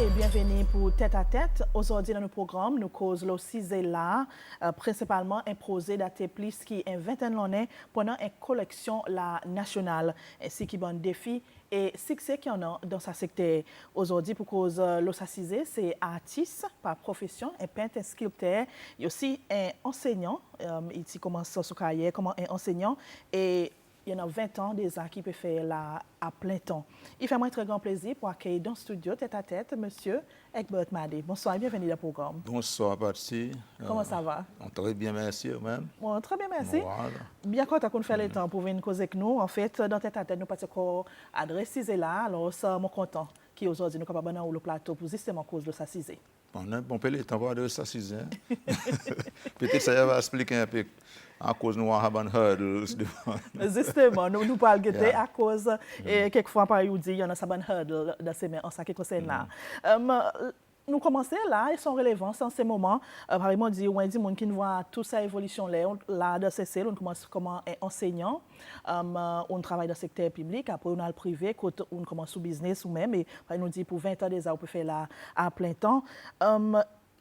et bienvenue pour Tête à Tête. Aujourd'hui, dans le programme, nous causons le 6 là, principalement imposé daté plus qui est 21 l'année pendant une collection la nationale, ainsi qui bon défi et succès qu'il y en a dans sa secteur. Aujourd'hui, pour cause l'ossasisé, c'est artiste par profession, un peintre, un sculpteur, et aussi un enseignant. Il commence sa carrière comme un enseignant et il y en a 20 ans déjà qui peut faire là à plein temps. Il fait moi un très grand plaisir pour accueillir dans le studio, tête à tête, monsieur Egbert Madé. Bonsoir et bienvenue dans le programme. Bonsoir, Patsy. Comment ça va? Très bien, merci vous-même. Bon, très bien, merci. Voilà. Bien content qu'on fait le temps pour venir causer avec nous. En fait, dans tête à tête, nous passons encore adresser là. Alors, ça, je suis content qu'aujourd'hui, nous sommes capables d'avoir le plateau pour justement cause de ça ciser. On peut le temps pour de ça 6 ans. Peut-être ça va expliquer un peu à cause de nous avons hurdles. Justement, nous parlons de à cause, et quelquefois, par exemple, il y en a ça hurdle dans ces en ce qui concerne là. Nous commençons là, ils sont relevants en ce moment. Par exemple, on dit qui voit toute sa évolution là dans ces cellules, on commence comme enseignant, on travaille dans le secteur public, après on a le privé, on commence sous business ou même, et on dit pour 20 ans déjà, on peut faire là à plein temps.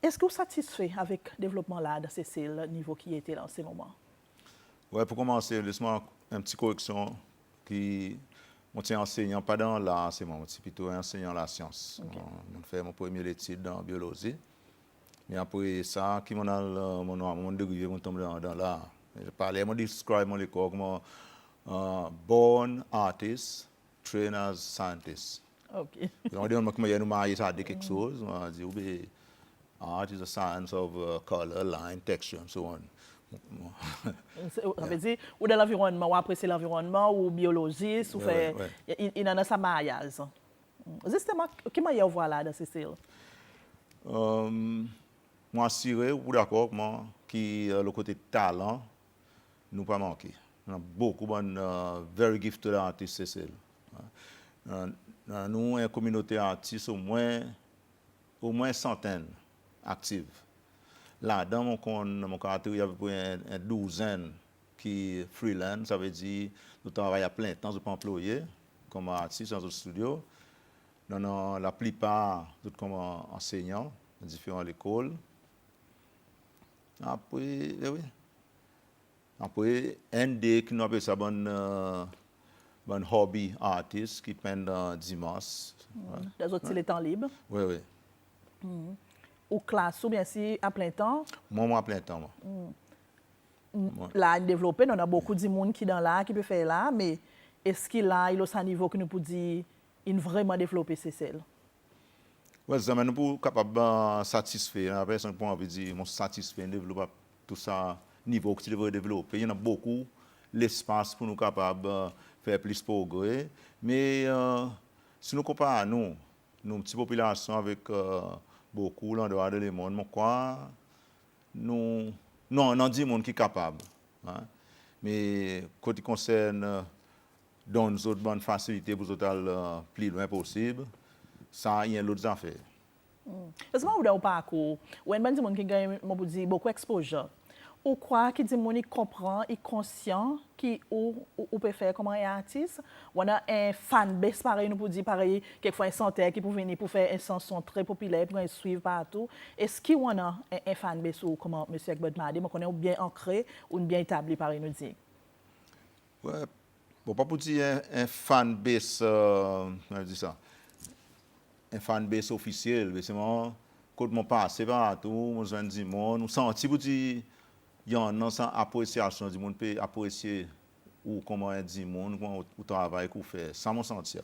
Est-ce que vous êtes satisfait avec le développement là dans ces cellules, niveau qui était là en ce moment? Oui, pour commencer, laisse-moi une petite correction qui. Je suis enseignant, pas dans l'enseignement, je suis plutôt enseignant la science. Okay. Je fais mon premier étude en biologie. Mais après ça, qui mon degré, je tombe dans l'art. Je parlais, je describe mon école comme born artist, trained as scientist. OK. Donc, je marié ça de quelque chose. Je dis, art is a science of color, line, texture, and so on. Ça veut dire, ou dans l'environnement, ou apprécier l'environnement, ou biologiste, ou fait, il en a sa mariage. Justement, comment il y a voilà dans ces styles? Moi, assuré, ou d'accord, moi, qui le côté talent, nous pas manqué. On a beaucoup de very gifted artistes, Cécile. Nous, une communauté artiste au moins centaines actives. Là, dans mon caractère, il y a à peu près une douzaine qui freelance, ça veut dire nous travaillons à plein temps, je peux employer comme artiste dans un studio. Dans la plupart, tout comme enseignant dans différentes écoles. Après, Après, un des qui nous appelle ça bon hobby artiste qui peint dans dimanche. Des autres, c'est les temps libres? Oui, oui. Ou classe, ou bien si à plein temps? Moi, à plein temps, moi. Là, développé, on a beaucoup de monde qui dans là, qui peut faire là, mais est-ce qu'il a un niveau que nous pouvons dire il vraiment développé ces celles? Oui, c'est ça, nous sommes capables de satisfaire. La personne qui peut dire, je suis satisfait de développer tout ça, niveau que tu devrais développer. Il y en a beaucoup, l'espace pour nous capables de faire plus de progrès. Mais si nous comparons nous, petite population avec beaucoup l'endroit de le monde, je crois, nous avons des gens qui sont capables. Hein? Mais quand il concerne dans une autre bonne facilité pour aller plus loin possible, ça, il y a d'autres affaires. Est-ce que vous avez un parcours où il y a des gens qui gagnent beaucoup d'exposure? Ou quoi qui dit qu'il comprend, il est conscient qui ou peut faire comme un artiste? Ou on a un fanbase pareil, nous pour dire pareil, quelquefois un chanteur qui peut venir pour faire un chanson très populaire, pour suivre partout. Est-ce qu'il y a un fanbase ou comment M. Egbert Madé, qu'on est bien ancré ou bien établi pareil nous dit? Ouais, bon, pas pour dire un fanbase, je dis ça. Un fanbase officiel, c'est moi, quand je passe partout, je viens du monde, nous sentons pour dire, il y a une appréciation du monde, peut apprécier ou comment est du monde, comment le travail qu'on fait, ça me sentir.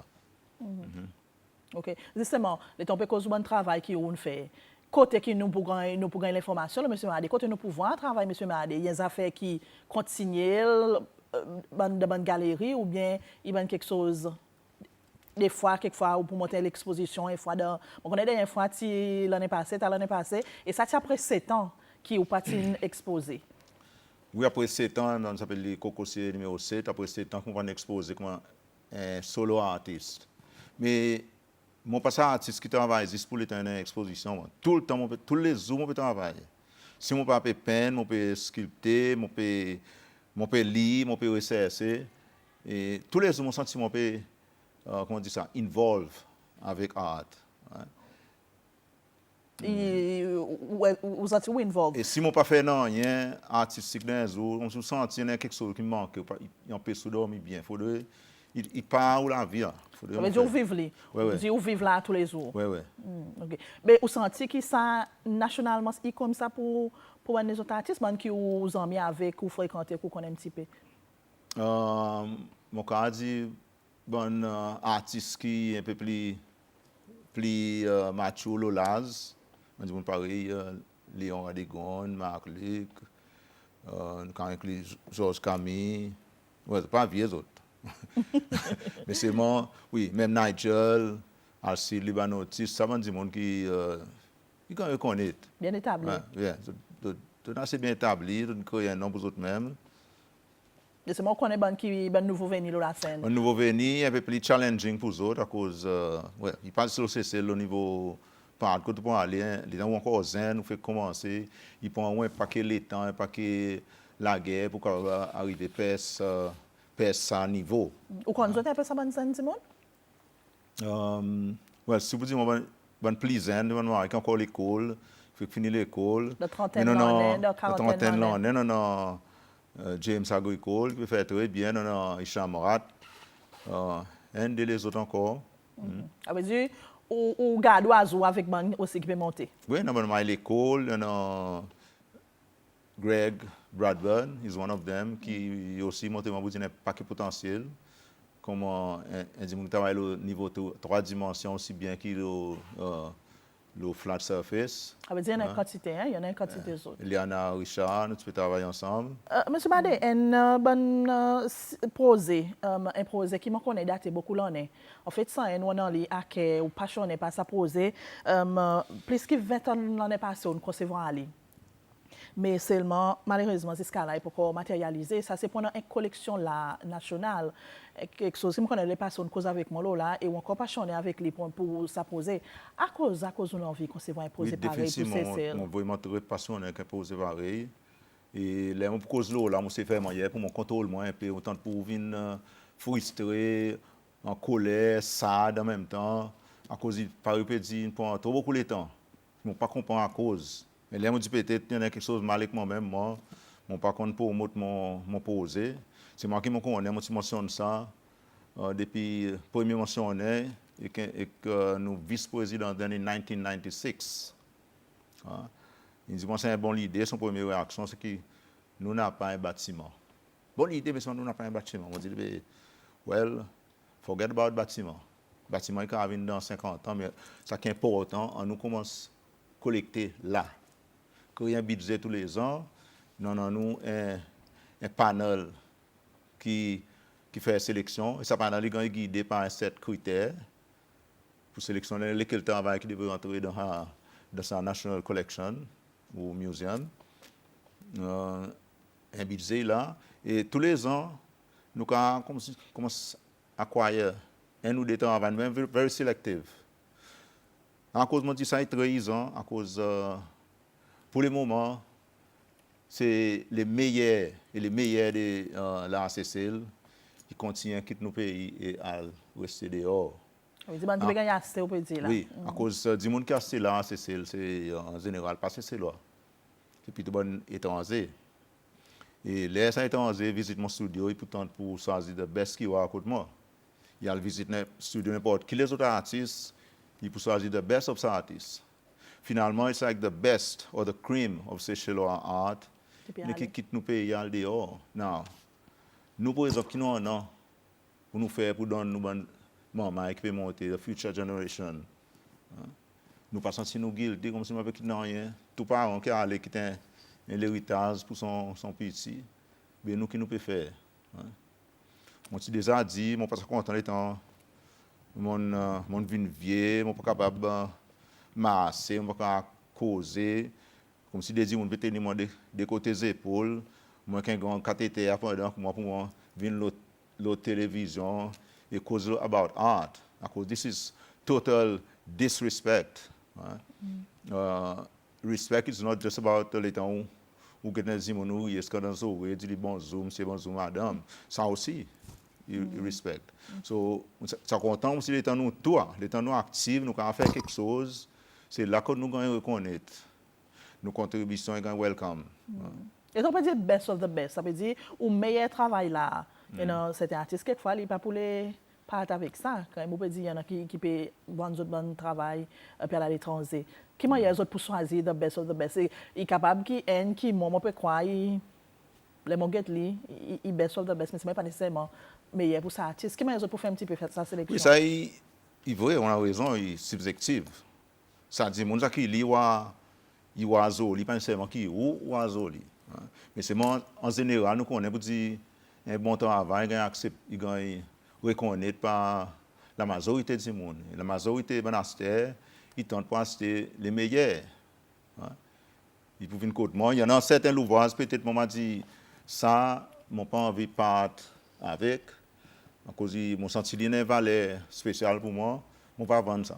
OK. Justement, le temps que vous travail qui on fait. Côté qui nous pour gagner l'information, M. Madé, côté nous pouvons travailler, M. Madé, il y a des affaires qui continuent dans une galerie ou bien il y a quelque chose. Quelquefois, pour monter l'exposition, on connaît des fois l'année passée, et ça, c'est après 7 ans qui est parti exposé. Oui, après 7 ans, on s'appelle les Cocossiers numéro 7, après 7 ans, on va exposer comme un solo artiste. Mais mon passé artiste qui travaille juste pour une exposition, tout le temps, tous les jours, on peut travailler. Si on peut peindre, on peut sculpter, on peut lire, on peut rechercher. Et tous les jours, mon sentiment, on peut comment on dit ça, involve avec art. Hein? Ou senti ou involve. Et si mon pas fait non rien artistique dans les jours, on se sent quelque chose qui manque, il peut se dormir bien. Faudrait il part où la vie. Faudrait Ça veut dire ou vivre là. Ouais, ouais. Dire ou vivre là tous les jours. Ouais, ouais. Ok. Mais vous sentez que ça, nationalement, c'est comme ça pour les autres artistes, qui vous amis avec, ou fréquenter, ou connaissez un petit peu? Mon cas dit, bon artiste qui est un peu plus macho, Lolaz. On dit pareil, Léon Radégon, Marc Luc, quand inclut Georges Camille. Ouais, c'est pas vieux autres. Mais c'est moi, oui, même Nigel, Alcide Libanotis, ça va dire monde qui connaît. Bien établi. Ouais, tout assez bien établi, tout connaît un nom pour autres même. Et c'est moi qui connais ben nouveau venu la scène. Un nouveau venu un peu plus challenging pour eux autres à cause, ouais, il passe sur le CCL au niveau par côté pour aller, les gens encore zen, nous fait commencer, ils prennent un paquet les temps, un paquet la guerre pour arriver à ça niveau. Ou quand vous avez ça bonne scène Simon? Ouais, si vous dites bon plaisant, on a encore l'école, faut finir l'école. De trentaine l'année, de quarantaine l'année. Non, James Agricole, qui fait très bien, on a Hicham Morat, un de les autres encore. Ça veut dire, ou garde oiseau avec man aussi qui peut monter. Oui, on a l'école, on a Greg Bradburn, is one of them, qui aussi monté un paquet potentiel. Comment un travaille au niveau 3 dimensions aussi bien que le flat surface. Ça veut dire qu'il y a une quantité, il y en a une quantité d'autres. Liana Richard, nous pouvons travailler ensemble. Monsieur Bade, un bon projet qui me connaît daté beaucoup l'année. En fait, ça, nous on li à ou passionné par sa projet, plus que 20 ans l'année passée, on concevoir aller. Mais seulement, malheureusement, ce cas-là est pas matérialisé. Ça, c'est pendant une collection là, nationale. Quelque chose qui me connaît les personnes cause avec moi là, et encore passionné avec les points pour s'apposer. À cause d'une envie de concevoir un projet pareil pour CCL. Mon vraiment très passionné avec un projet pareil. Et là, mon cause là, moi, c'est fait hier pour mon contrôle, moi, un peu, autant pour venir frustré, en colère, sad en même temps. À cause, il paraît que il prend trop beaucoup de temps. Je ne pas comprendre à cause. Mais là, je me dis peut-être qu'il y a quelque chose de mal avec moi-même, moi. Je ne pas contre pour mon posé. C'est moi qui me connais, je mentionne ça depuis le premier mentionné et que nous vice-président en 1996. Il dit, c'est une bonne idée, son première réaction, c'est que nous n'avons pas un bâtiment. Bonne idée, mais nous n'avons pas un bâtiment. On dit, well, forget about bâtiment. Le bâtiment est arrivé dans 50 ans, mais ça qui est important, on nous commence à collecter là. Créer un budget tous les ans, nous avons un panel qui fait la sélection. Et ce panel est guidé par un set de critères pour sélectionner lesquels travail qui devrait entrer dans sa National Collection ou Museum. Un budget là. Et tous les ans, nous commençons à acquérir un ou deux travaux, même very selective. À cause de ça, est trahison, à cause, pour le moment, c'est les meilleurs de la CCL qui continuent à quitter nos pays et à rester dehors. Oui, c'est bon, gagner assez, on peut dire là. Oui, à cause du monde qui a là en CCL, c'est en général pas CCL là. C'est plutôt bon étranger. Et les étrangers visitent mon studio et pourtant pour choisir le best qui est à côté de moi. Il visite le studio n'importe qui les autres artistes, il peut choisir the best of the artists. Finalement, it's like the best or the cream of Seychelles art qui quitte nos pays à dehors. Now, nous, par exemple, qui nous en a pour nous faire, pour donner nous maman qui peut monter, the future generation. Nous pas sentir nous guilty comme si nous n'avions quitté rien. Tout parent qui a allé quitter l'héritage pour son petit, mais nous qui nous pouvons faire. Mon petit déjà dit, mon pas content les temps, mon vie vieux, mon pas capable de masser, mon pas causer, comme si des gens peut tenir de côté des épaules, moi qu'un grand cathéter pendant moi pour moi venir l'autre télévision et cause about art, because this is total disrespect. Respect is not just about les temps où quelqu'un dit mon est-ce que dans ce dit bonjour monsieur bonjour madame, ça aussi il respecte. So ça content aussi les temps nous toi, les temps nous actifs, nous quand faire quelque chose, c'est là que nous gagnons reconnaître nos contributions et welcome. Et ça veut dire best of the best. Ça veut dire ou meilleur travail là. You know, c'est un artiste quelquefois, il pas pour les parler avec ça. Quand on peut dire, il y en a qui peut voir un bon travail puis à l'étranger. Comment il y a les autres pour choisir the best of the best? Il est capable qui moi peut croire, les mots il best of the best, mais c'est pas nécessairement meilleur pour ça artiste. Comment il y a les autres pour faire un petit peu faire ça sélection? Oui, ça, il vrai, on a raison, il est subjectif. Ça dit, mon qui lit il oiseau, il pas nécessairement qui ou oiseau. Mais c'est en général, nous connaissons pour dire un bon travail, il gagne reconnaître par la majorité du monde. La majorité de l'Aster, ils tentent pour acheter les meilleurs. Ils peuvent venir contre moi. Il y en a certains ouvrages, peut-être, moi, dit, ça, je pas envie de partir avec. À cause de mon senti une valeur spéciale pour moi, je ne vais pas vendre ça.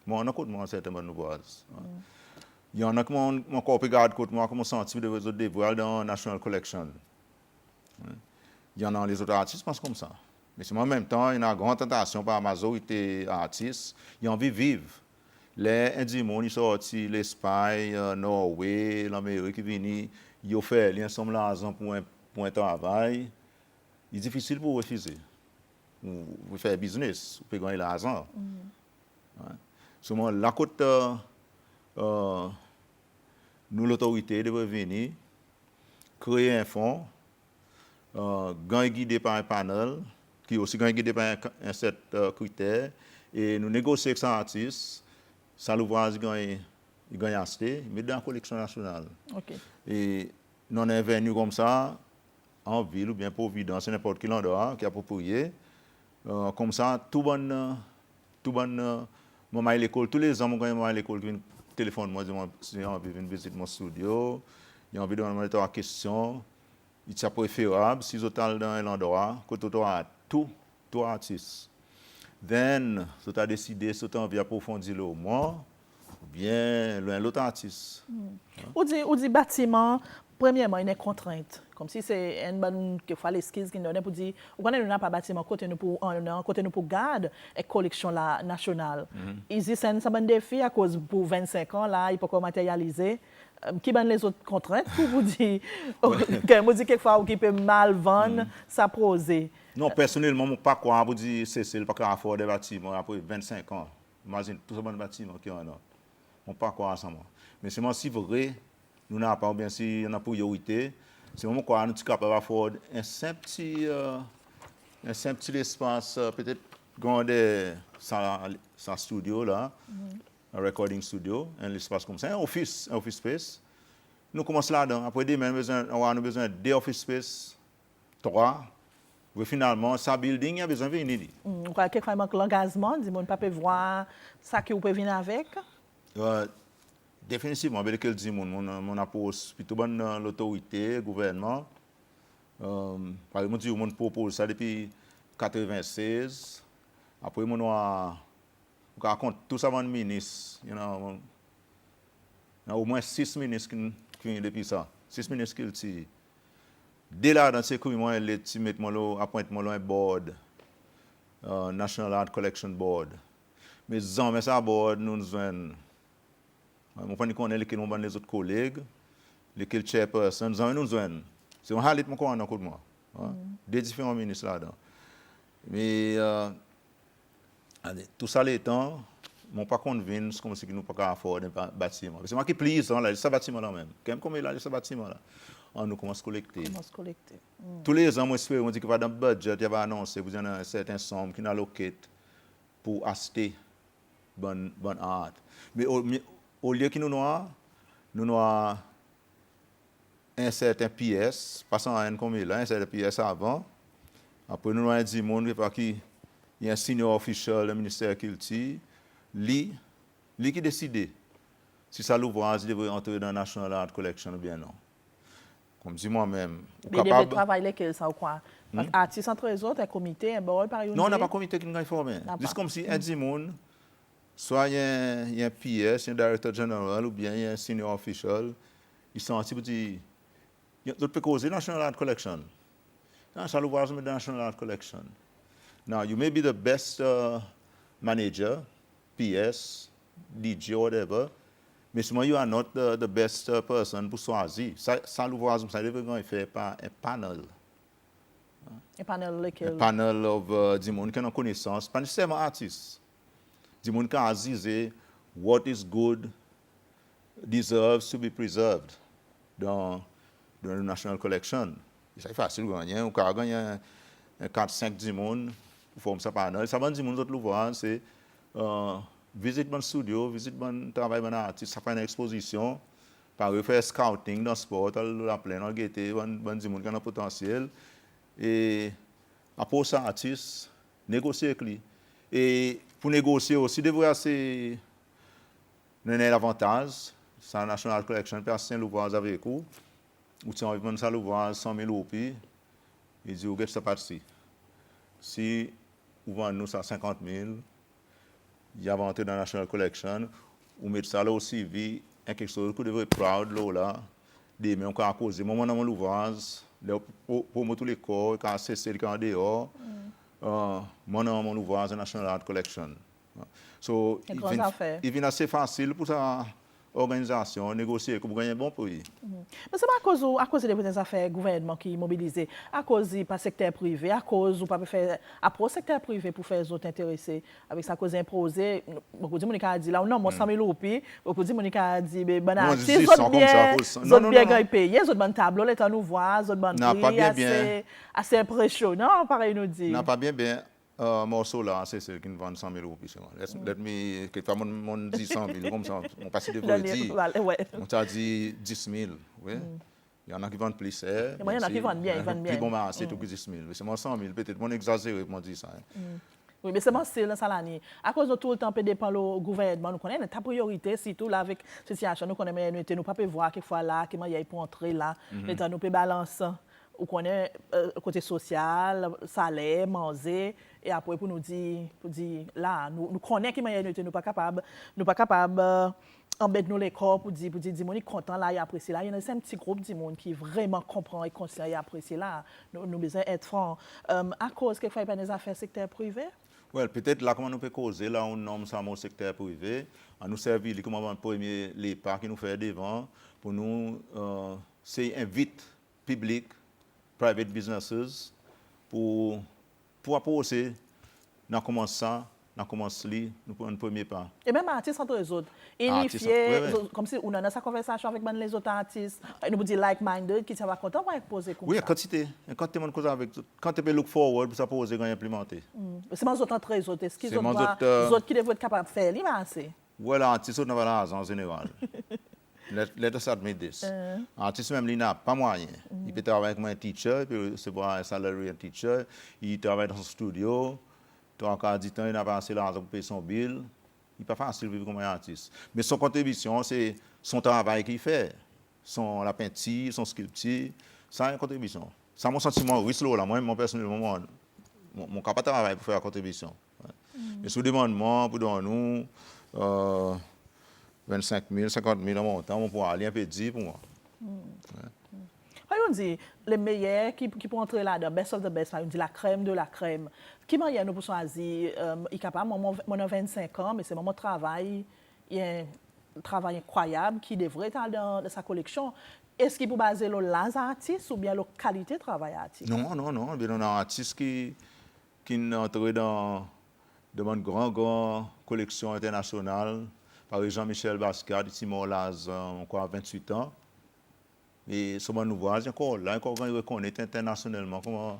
Moi, on a contre moi certains ouvrages. Il y en a qui m'ont encore regardé contre moi, comme mon senti de réseau de voiles dans National Collection. Il y en a les autres artistes qui pensent comme ça. Mais en même temps, il y a une grande tentation par la majorité d'artistes. Ils ont envie de vivre. Les Indiens, ils sont sortis l'Espagne, Norvège, l'Amérique, ils viennent, ils ont fait l'ensemble de l'argent pour un travail. Il est difficile pour refuser. Vous faites business, vous pouvez gagner l'argent. Seulement, la côte, nous, l'autorité, devrait venir, créer un fonds, guidé par un panel, qui est aussi guidé par un certain critère, et nous négocier avec ces artistes, ça l'ouvrage il gagne acheter, mais dans la collection nationale. Okay. Et nous avons venu comme ça, en ville ou bien Providence, n'importe quel endroit qui est approprié. Comme ça, tout bon, moi, à l'école, tous les ans, moi, à l'école, qui téléphone, moi, j'ai envie de visiter mon studio, j'ai envie de demander une question. Il est préférable si vous êtes dans l'endroit, que tu as tout artiste. Then, tu as décidé si tu as envie d'approfondir le moi, ou bien l'autre artiste. Ou dit bâtiment, premièrement, il y a une contrainte. Comme si c'est une bonne l'esquisse qui nous donne pour dire, on n'a pas bâtiment côté nous pour garder et collection la nationale. Ici, c'est un bon défi à cause pour 25 ans, là, il peut pas matérialiser. Qui ban les autres contraintes pour vous dire, vous dit quelquefois ou qui peut mal vendre, ça poser. Non, personnellement, je ne pas croire pour dire c'est le pas qu'à faire des bâtiments après 25 ans. Imagine tout ce bon bâtiment qui en a. On ne pas croire à ça. Mais c'est si vrai, nous n'avons pas, ou bien si on a priorité, c'est vraiment quoi nous sommes capables de faire un simple petit espace, peut-être grandir sa studio là, un recording studio, un espace comme ça, un office space. Nous commençons là-dedans. Après demain, on a besoin de 2 office space, 3. Mais finalement, sa building, il y a besoin de venir. Quelquefois, il manque l'engagement, on ne peut pas voir ça que vous pouvez venir avec. Définitivement, avec lequel dit mon approche plutôt bonne l'autorité, le gouvernement. Par exemple, on propose ça depuis 1996. Après, on raconte tout ça avant le ministre. Il y a au moins 6 ministres qui viennent depuis ça. 6 ministres qui le tirent. Dès là, dans ces coups, moi, ils mettent un board, National Art Collection Board. Mais ça board, nous avons. Je connais les autres collègues, lesquels chairperson, nous avons. C'est un halit mon corps de moi. Des différents ministres là-dedans. Mais tout ça l'étant, je ne pas convaincu comme si nous ne pouvons pas faire un bâtiment. C'est moi qui plie ce bâtiment là même. Comme il a ce bâtiment là, on nous commence à collecter. Tous les ans, on dit que dans le budget, il va annoncer vous avez une certaine somme qui est alloquée pour acheter bonne art. Mais au lieu que nous avons un certain pièce, passant à un comme il a, un certain pièce avant. Après, nous avons dit qu'il y a un senior official du ministère qui le tire. Lui qui décide si ça l'ouvrage devrait entrer dans la National Art Collection ou bien non. Comme dit moi-même. Mais il devait travailler avec ça ou quoi? Artistes entre les autres, un comité, un board par exemple? Non, on n'a pas de comité qui nous a formé. C'est comme si un Dimon, soit il y a un PS, un directeur général ou bien il y a un senior official, ils sont assis pour dire, d'autres peut causer National Art Collection. Ça l'ouvrage de National Art Collection. Now, you may be the best manager, PS, DJ or whatever. Mais souvent, you are not the best person pour choisir. Ça l'ouvrage, ça devrait faire par un panel. Un panel Un lequel? panel of du monde qui a connaissance, pas nécessairement artistes. Du monde qui a assisé what is good deserves to be preserved dans la National Collection. C'est facile de gagner. On peut gagner un 4-5 du monde pour former ça panel. Ça va du monde, l'ouvrage, c'est visite mon studio, visite mon travail, mon artiste, ça fait une exposition, par faire scouting dans le sport, la pleine, on guetter, bon du monde qui a un potentiel. Et après ça, artiste, négocier avec lui. Et pour négocier aussi, devrait assez donner l'avantage. C'est la National Collection, personne l'ouvrage avec vous. Ou tu as envie de vendre ça l'ouvrage 100 000 roupies, il dit, regarde ça parti. Si vous vendez nous ça 50 000, il y a vendu dans la National Collection, ou mettre ça là aussi, il y a quelque chose que vous devez être proud là, de même à cause de moi dans mon ouvrage, pour moi tous les corps, quand c'est celle qui est en dehors, moi dans mon ouvrage de National Art Collection. So, il vient assez facile pour ça. Organisation, négocier pour gagner un bon prix. Mais c'est pas à cause des affaires gouvernement qui mobilisent, à cause du secteur privé, à cause ou pas faire après secteur privé pour faire les autres intéressés avec sa cause imposée. Beaucoup de monde a dit là non, moi 100 000 roupies, beaucoup de monde a dit ben artiste autres bien gagner payer, autres bon tableau les temps nous voir, autres bon prix assez impressionnant pareil nous dit. N'a pas bien morceau là, c'est ceux qui nous vendent 100 000 roupies. Let me, quelquefois, mon dit 100 000, comme ça, on passe de dire, on t'a dit 10 000, oui. Il y en a qui vendent plus cher. Il y en a qui vendent bien, ils vendent bien. Plus bon marché, tout que 10 000. C'est moi 100 000, peut-être, mon exagéré, moi dit ça. Oui, mais c'est mon style dans l'année. À cause de tout le temps, peut dépendre le gouvernement, nous connaissons ta priorité, surtout là avec cette situation, nous connaissons, nous pas voir quelquefois là, comment il y a pour entrer là, l'état nous peut balancer. On connaît le côté social, salaire, manger, et après pour nous dire là, nous connaissons que nous pas capable embêter nous les corps pour dire mon content là et apprécier là. Il y a un petit groupe de monde qui vraiment comprend et conscient et apprécie là. Nous besoin être francs. À cause qu'il faut pas des affaires secteur privé. Ouais, peut-être là comment nous peut causer là on nomme ça mon secteur privé, à nous servir comme un premier les pas qui nous fait devant pour nous c'est invite public private businesses pour approcher dans nous prenons un premier pas. Et même artistes entre eux autres, unifiés, comme si on a sa conversation avec les autres artistes, nous dit like-minded, qui va content pour poser comme ça. Oui, quand tu es avec quand tu peux look forward pour ça poser quand implémenter. C'est les autres entre eux autres, est-ce qu'ils ont les autres qui devraient être capables de faire, ils vont assez. Voilà, artistes n'ont pas l'argent en général. Let us admit this. Artiste même, il n'a pas moyen. Il peut travailler avec un teacher, il peut recevoir un salary un teacher, il travaille dans son studio, il a encore 10 ans, il n'a pas assez d'argent pour payer son bill. Il n'est pas facile de vivre comme un artiste. Mais son contribution, c'est son travail qu'il fait. La peinture, son sculpture, ça a une contribution. C'est mon sentiment, oui, là, moi, personnellement, mon capable de travail pour faire la contribution. Mais sous demandement, pour nous, 25 000, 50 000 en montant, on pourra aller un peu dire pour moi. On dit les meilleurs qui peuvent entrer là, the best of the best, on dit la crème de la crème. Qui m'a dit nous pour choisir, il est capable, moi j'ai 25 ans, mais c'est mon travail, il y a un travail incroyable qui devrait être dans sa collection. Est-ce qu'il peut baser sur les artistes ou bien la qualité de travail artiste? Non. Il y a un artiste qui est entré dans une grande collection internationale. Par exemple, Jean-Michel Basquiat, Simon Laz, encore 28 ans. Et ce bon ouvrage, encore reconnaît internationalement comme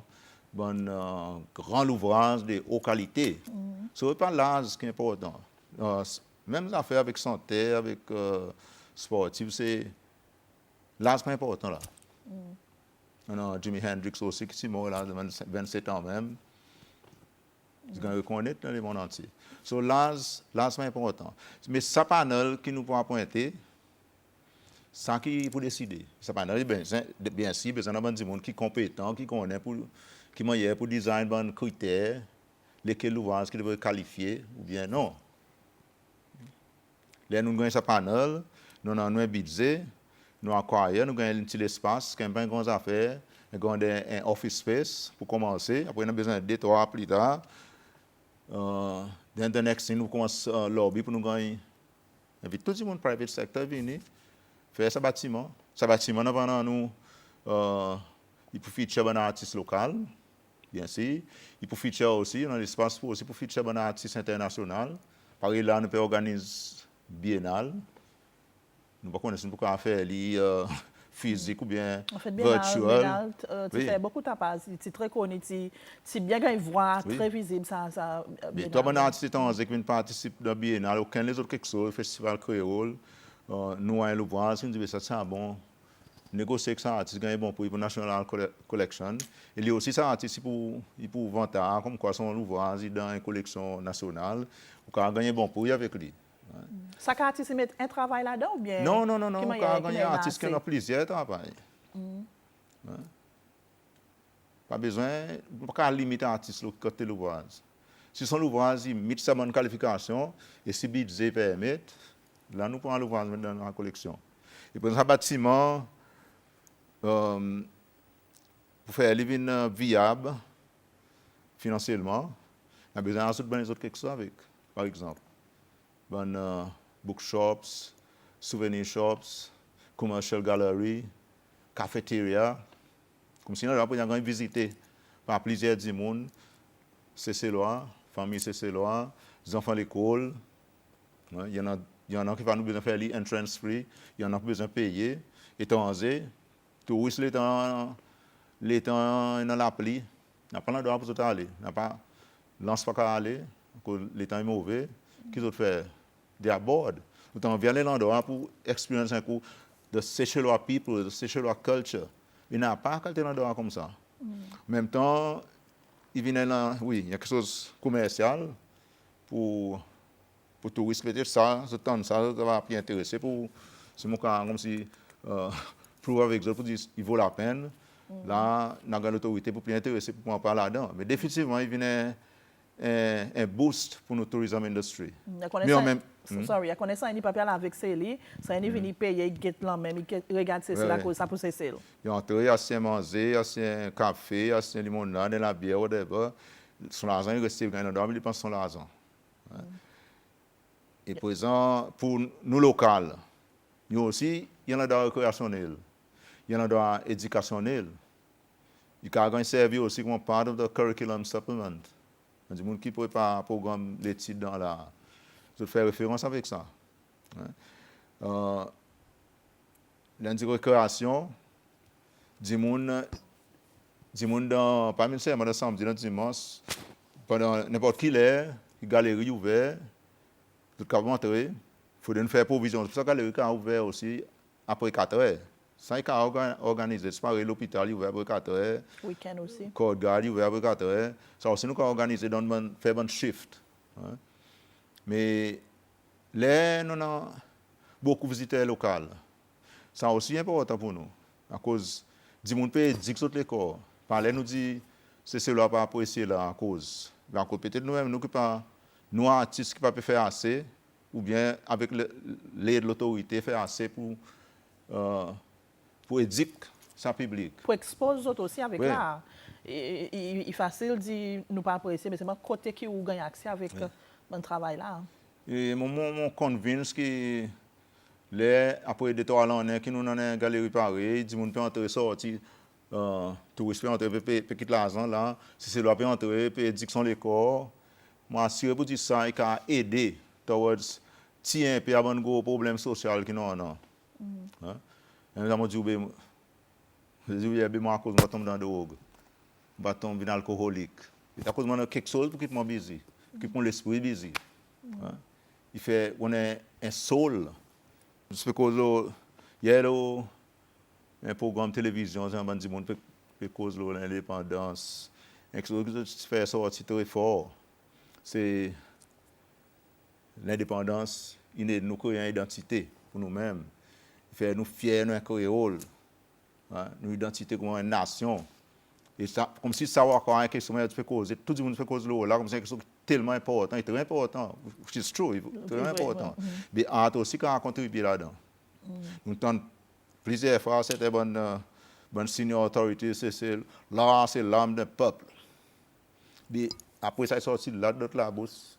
un grand ouvrage de haute qualité. Ce n'est pas l'âge qui est important. Même les affaires avec santé, avec sportif, c'est l'âge qui est important là. Jimi Hendrix aussi, qui est mort là, 27 ans même. Ils vont reconnaître dans le monde entier. So, l'âge est important. Mais ce panel qui nous pourra pointer, c'est qui pour décider. Ce panel, bien sûr, besoin d'un monde qui est compétent, qui connaît, qui est pour design des critères, lesquels ouvrage qui devrait qualifier ou bien non. Là, nous avons ce panel, nous avons un budget, nous avons un petit espace, qui est une grande affaire, nous avons un office space pour commencer. Après, nous avons besoin de 2-3 plus tard. Then the next thing, nous commençons à lobby pour nous gagner invite tout le monde private sector venir faire ce bâtiment. Ce bâtiment, pendant nous, il peut feature un artiste local, bien sûr. Il peut feature aussi, dans l'espace pour feature un artiste international. Par exemple, là, nous pouvons organiser biennale. Nous ne connaissons pas pourquoi faire physique ou bien en fait, virtuel. Tu fais beaucoup de tapas, tu es très connu, tu bien une voix très visible. Mais toi, un artiste qui participe dans la biennale, aucun des autres quelque chose, festival créole, nous, à l'ouvrage, on dit que ça, c'est bon. Négocier avec ça, artiste gagne bon pour la National Collection. Il y a aussi ça, artiste pour vendre, comme quoi son ouvrage dans une collection nationale, ou quand gagner bon pour avec lui. Ça artiste met un travail là-dedans ou bien? Non, quand gagner artiste qui a plusieurs travail. Pas besoin, pas limiter l'artiste côté l'ouvrage. Si son ouvrage met sa bonne qualification et si budget permet, là nous prenons l'ouvrage dans la collection. Et pour un bâtiment, pour faire les viable financièrement, on a besoin de autres quelque chose avec, par exemple. Bookshops, souvenir shops, commercial gallery, cafétéria. Comme si nous avons visité par plusieurs du monde, CC-Loa, famille CC-Loa, les enfants de l'école. Il y en a qui vont nous besoin faire l'entrance free, il y en a qui besoin de payer. Étranger, touristes, l'étant dans l'appli, n'a pas l'endroit pour tout aller. N'a pas lance pas aller, le temps est mauvais. Qu'est-ce qu'ils fait? They are bored. Nous avons vers l'endroit pour expérimenter un coup de Seychellois people, de Seychellois culture. Il n'a pas qu'à être endroit comme ça. En même temps, il vient là, oui, il y a quelque chose de commercial pour touristes, peut-être ça va bien intéresser pour, c'est mon cas, comme si, pour avec eux, pour dire qu'il vaut la peine. Là, on a l'autorité pour bien intéresser pour en parler là-dedans. Mais définitivement, il vient un boost pour notre tourisme industry. Mais en même sorry, il connaît ça, il pas parler avec Célie, ça il vient payer, il get là même, il regarde c'est la cause ça pour c'est Célie. Il entre, il y a un manger, il y a un café, il y a un limonade, de la bière whatever. Son argent il reste gagnant dans il pense son argent. Et présent pour nous locaux, il y a aussi il y en a dans récréationnel. Il y en a dans éducationnel. Il y a un service aussi comme part of the curriculum supplement. Il y a des gens qui préparent un programme d'études dans la... Je fais référence avec ça. Lundi récréation, des gens pas même ça, mais samedi, dimanche, pendant n'importe quelle heure, les galeries ouvertes, tout le monde entrer, il faut nous faire provision. C'est pour ça que la galerie est ouverte aussi après 4 heures. Ça est organisé. C'est pareil, l'hôpital est ouvert après 4 heures. Week-end aussi. Code Guard est ouvert après 4 heures. Ça aussi, nous avons organisé dans faire un shift. Mais là, nous avons beaucoup de visiteurs locaux. C'est aussi important pour nous. À cause du monde peut dire que les corps. Par là, nous dit c'est cela pas apprécier là à cause. Peut-être nous-mêmes, nous artistes qui ne peuvent pas faire assez, ou bien avec l'aide de l'autorité, faire assez pour éduquer sa public. Pour exposer les autres aussi avec l'art. Il est facile de nous pas apprécier, mais c'est mon côté qui vous gagne accès avec mon travail là. Et mon convainc que après 2-3 ans, qui nous dans une galerie pareille, du monde peut entrer sortir, touristes peut entrer, peut quitter l'argent là, si c'est là peut entrer, peut éduquer les corps. Moi, assuré pour dire ça, il a aidé towards tiens, puis avoir un gros problème social qui nous en. Nous dit, moi, à cause de tomber dans la drogue, je tomber dans l'alcoolique. C'est à cause de quelque chose pour qu'il soit busy, qu'il soit l'esprit busy. Il fait, on est un soul. C'est parce que il y a un programme de télévision, un dit monde peut cause de l'indépendance. Quelque chose qui fait sortir très fort. C'est l'indépendance, il nous crée une identité pour nous-mêmes. Il fait nous fiers, nous créoles, une identité comme une nation. Et ça, comme si savoir quoi est quelque chose que tu peux causer, tout le monde peut causer là, comme c'est quelque chose tellement important, très important, which is true, très important. Mais l'art aussi quand on contribue là-dedans. Nous avons plusieurs fois, c'était bonne senior authority, l'art c'est l'âme d'un peuple. Mais après ça est sorti de là, d'autres la bourse,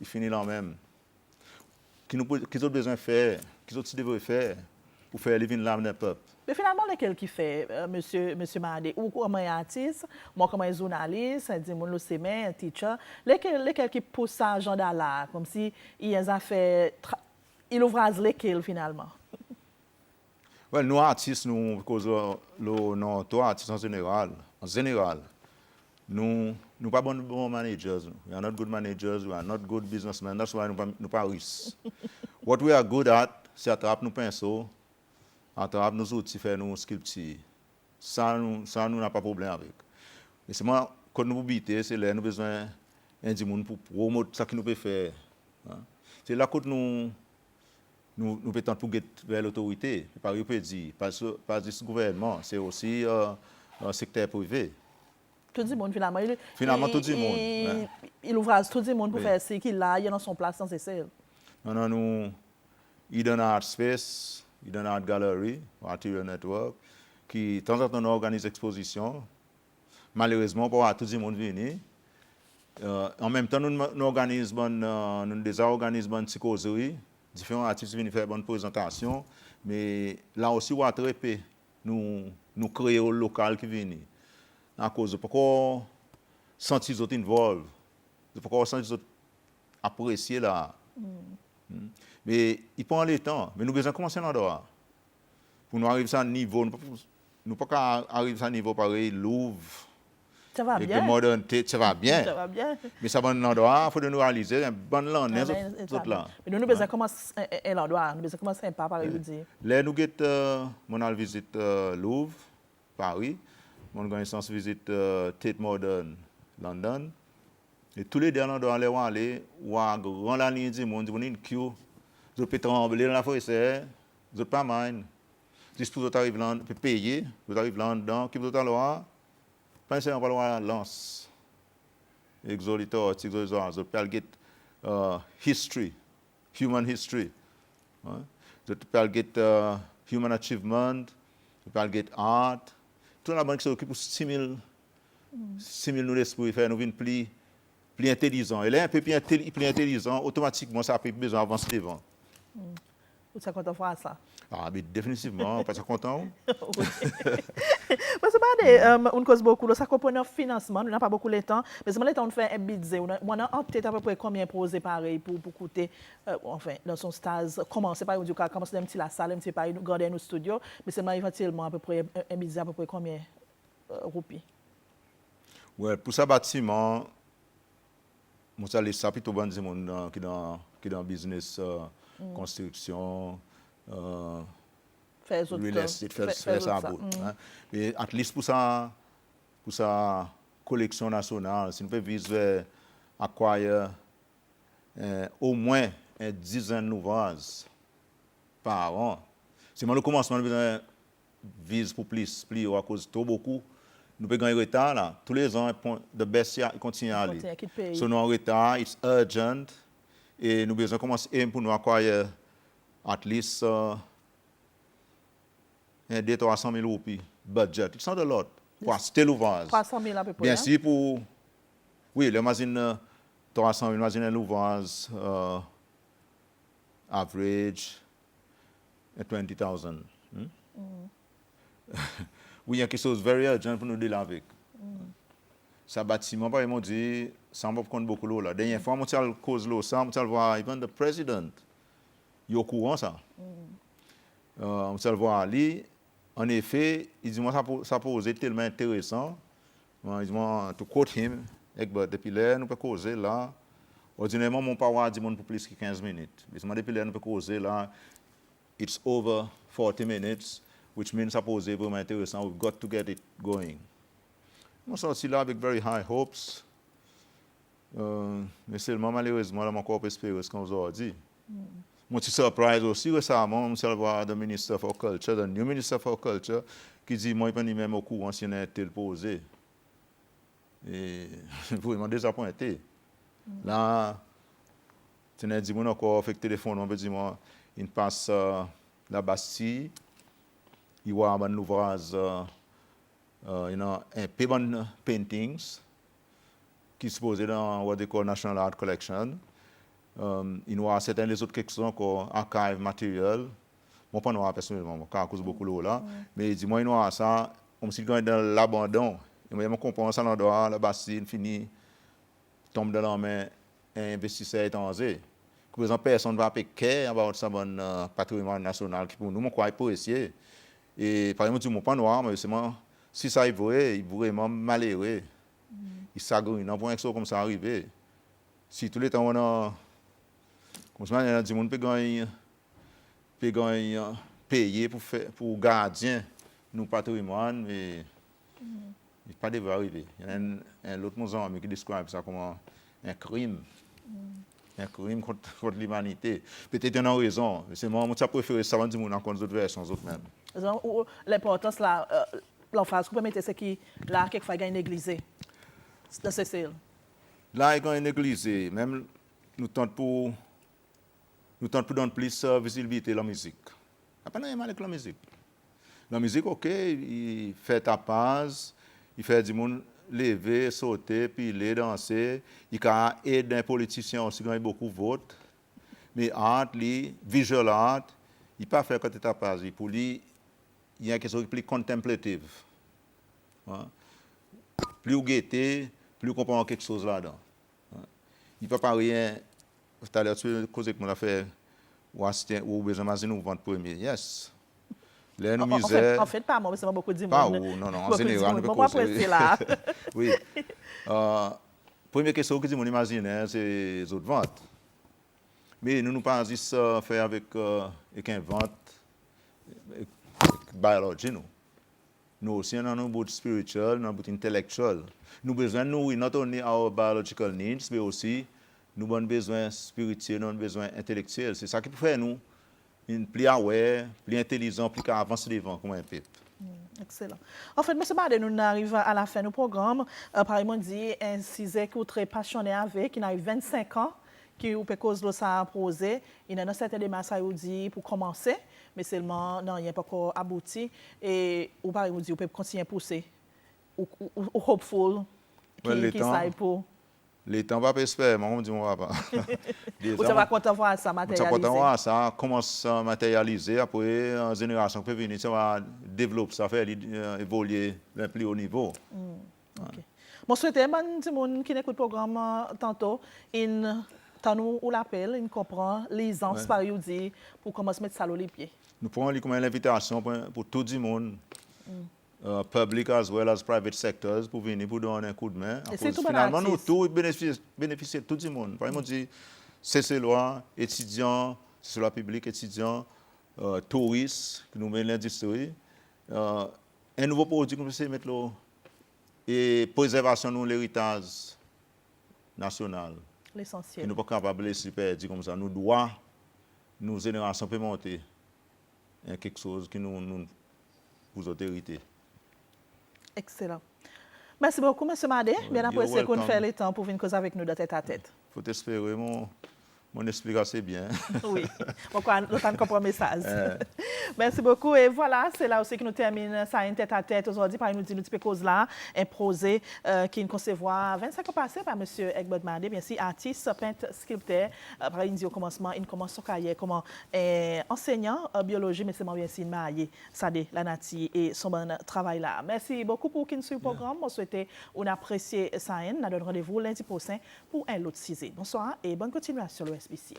il finit là même. qui ont besoin de faire, qui ont devraient faire pour faire les l'âme d'un peuple. Mais finalement, lequel qui fait, monsieur Mahade, ou comme un artiste, moi comme un journaliste, un un teacher, lequel qui pousse ça genre là, comme si il a fait, il ouvre lesquels finalement. Well, nous artistes, nous, cause non, toi artistes en général, nous pas bons managers. We are not good managers. We are not good businessmen. That's why nous pas riches. What we are good at, c'est attraper nos pinceaux, attraper nos outils, faire nos sculptures. Ça, nous n'a pas de problème avec. Mais c'est moi, quand nous biter, c'est là nous besoin d'un monde pour promouvoir ce que nous pouvons faire. C'est là que nous pouvons tenter pour aller vers l'autorité. Par exemple, pas juste le gouvernement, c'est aussi le secteur privé. Tout le monde, finalement. Finalement, tout le monde. Il ouvre tout le monde pour faire ce qu'il a, il est dans son place sans cesser. Non, nous, il donne Art Space, il donne Art Gallery, Arterial Network, qui, de temps en temps, nous organise expositions. Malheureusement, pour tout le monde venir. En même temps, nous organisons des causeries. Différents artistes viennent faire bonne présentation. Mais là aussi, nous créons le local qui vient. À cause de pourquoi sentir les autres involved, pourquoi sentir les autres apprécier là. Mais il prend le temps. Mais nous devons commencer à l'endroit. Pour nous arriver à un niveau, nous ne pouvons pas arriver à un niveau pareil, Louvre. Ça va bien. Ça va bien. Ça va bien. Mais ça va un endroit, il faut nous réaliser un bon landing. Mais nous devons commencer un endroit, nous devons commencer un pas par dire. Là, nous avons visite Louvre, Paris. Mon connaissance visite Tate Modern, London. Et tous les derniers doivent aller, ou à grand la ligne du monde, une queue, vous pouvez trembler dans la forêt, vous n'avez pas mal. Juste pour vous arriver là, vous payer, vous arrivez là-dedans, qui vous êtes là, pensez à la lance. Exolitor, vous pouvez get history, human history. Vous pouvez get human achievement, vous pouvez get art. Tout le monde qui s'occupe de stimuler nous l'esprit, faire nous plus intelligents. Et là, un peu plus intelligent, automatiquement, ça a besoin d'avancer devant. Vous êtes content de faire ça? Ah, mais définitivement, pas content. Parce que on cause beaucoup, ça comprend le financement, nous n'avons pas beaucoup de temps, mais c'est le temps de faire un budget. On a en tête à peu près combien posé pareil pour coûter, enfin, dans son stage, commencer par exemple, commencer un petit la salle, un petit par nous garder nos studios, mais c'est éventuellement à peu près un budget à peu près combien roupies? Ouais, pour ce bâtiment, moi, ça laisse ça plutôt bon des gens qui dans le business, construction, real estate, faire ça. Mais at least pour sa collection nationale, si nous pouvons viser acquérir au moins une dizaine d'ouvrages par an. Si le commencement, nous besoin vise pour plus à cause de trop beaucoup. Nous pouvons gagner retard là. Tous les ans, the best year, il continue à aller. So nous en retard, it's urgent. Et nous besoin commencer pour nous acquérir at least 200 000 roupies budget. It's not a lot. Pour acheter l'ouvrage. 300 000 à peu près. Bien sûr, pour. Oui, l'imagine 300 000, imagine l'ouvrage average 20,000. Oui, il y a quelque chose de very urgent pour nous dealer avec. Ça bâtiment, par exemple, dit, ça ne va pas prendre beaucoup d'eau. La dernière fois, je cause l'eau, ça, je voir even the president. Il est au courant, ça. Je voir Ali. En effet, il dit, moi, ça pose tellement intéressant. Il dit, moi, to quote him, depuis là, nous pouvons causer là. Ordinairement, mon parent dit, pour plus que 15 minutes. Mais depuis là, nous pouvons causer là. It's over 40 minutes. Which means ça pose vraiment intéressant. We've got to get it going. Moi, je suis là avec very high hopes. Mais seulement, malheureusement, je encore espérer ce qu'on vous a dit. Moi, je suis surprise aussi récemment, je voir le Minister for Culture, le new Minister for Culture, qui dit, moi, je ne suis pas même au courant si on a tel posé. Et je suis vraiment désappointé. Là, tu as dit, moi, encore avec le téléphone, on peut dire, moi, il passe la Bastille. Il y a un ouvrage, un peu paintings qui se posent dans what they call National Art Collection. Il y a certaines les autres questions encore, archive matériel. Moi, pas noir personnellement, car à cause beaucoup l'eau là. Mais dis-moi, il y a ça, comme si quand dans l'abandon, et moi, je comprends ça l'endroit, la bassine fini, tombe dans la main, investisseur étranger. Par exemple, personne ne va payer about ça bon patrimoine national qui pour nous, on croit pour essayer. Et par exemple, je ne pas noir, mais c'est moi, si ça est vrai, il est vraiment malheureux. Il s'agrive, non, pour un comme ça arriver. Si tous les temps on a, comme ça, il y a du monde qui peut payer pour gardien nos patrimoine, mais il n'est pas devrait arriver. Il y a un autre mon qui décrit ça comme un crime. Un crime contre l'humanité. Peut-être qu'il y a une raison. C'est moi qui préfère ça avant de dire encore d'autres versions, autres même. L'importance, la phase, vous permettez, c'est qu'il là, quelquefois, il y a une église. Dans ce style. Là, il y a une église. Même, nous tentons pour donner plus visibilité à la musique. Il n'y a pas de mal avec la musique. La musique, ok, il fait tapage, il fait du monde lever, sauter, piler, danser. Il peut aider un politicien aussi quand il y a beaucoup de votes. Mais art, visual art, il ne peut pas faire côté tapage. Pour lui, il y a quelque chose de plus contemplatif. Hein? Plus gaieté, plus comprendre quelque chose là-dedans. Hein? Il ne peut pas rien. Tout à l'heure, tu as causé que moi fait ou besoin de nous vendre premier. Yes. Les nous misère. En fait, pas moi, mais c'est beaucoup de monde. Pas ou, non, en général, nous pas pressé là. Oui. Première question que nous imaginons, c'est les autres ventes. Mais nous pas juste faire avec un vente biologie, nous. Nous aussi, dans notre bout spirituel, dans notre bout intellectuel. Nous avons besoin de nourrir not only our biological needs, mais aussi nous avons besoin spirituel, nous avons besoin intellectuel. C'est ça qui peut faire nous plus aware, plus intelligent, plus avancer devant comme un peuple. Excellent. En fait, M. Bade, nous arrivons à la fin du programme. Par exemple, dit un sujet que vous êtes très passionné avec, qui a 25 ans, qui vous peut cause de ça poser. Il y a un certain démarche à vous dire pour commencer, mais seulement, non, il n'y a pas encore abouti. Et ou par exemple, vous pouvez continuer à pousser. Ou hopeful, qui ça pour. Les temps va pas espérer, mais on dit on va pas. Vous savez quand on voit ça matérialiser. Quand on voit ça commence à matérialiser, après une génération qui peut venir, ça va développer, ça fait évoluer à un plus haut niveau. Okay. Moi, je souhaite que les gens qui écoutent le programme tantôt, ils nous l'appellent, ils comprennent l'aisance par dire pour commencer à mettre ça les pieds. Nous prenons comme une invitation pour tout le monde. Public as well as private sectors pour venir pour donner un coup de main. Finalement, nous tous bénéficier de tout le monde. Par exemple, c'est loi, étudiants, c'est loi publique, étudiants, touristes, qui nous met l'industrie. Un nouveau produit qu'on peut mettre là, et préservation de l'héritage national. L'essentiel. Nous ne sommes pas capables de laisser perdre comme ça. Nous devons, nos générations peuvent monter quelque chose qui nous vous autorité. Excellent. Merci beaucoup, M. Madé. Bien apprécié qu'on fait le temps pour venir causer avec nous de tête à tête. Il faut espérer, mon explication bien. Oui, on comprend le message. Merci beaucoup. Et voilà, c'est là aussi que nous terminons ça une tête à tête aujourd'hui par nous dire nous petite cause là, un projet qui nous concevoir 25 ans passés par M. Egbert Madé, bien sûr, artiste, peintre, sculpteur. Par exemple, au commencement, il commence son carrière comme enseignant en biologie, mais c'est bien sûr marié, ça de la nature et son bon travail là. Merci beaucoup pour qui nous suit le programme. On souhaite on apprécie ça. On donne rendez-vous lundi prochain pour un autre sujet. Bonsoir et bonne continuation le SBC.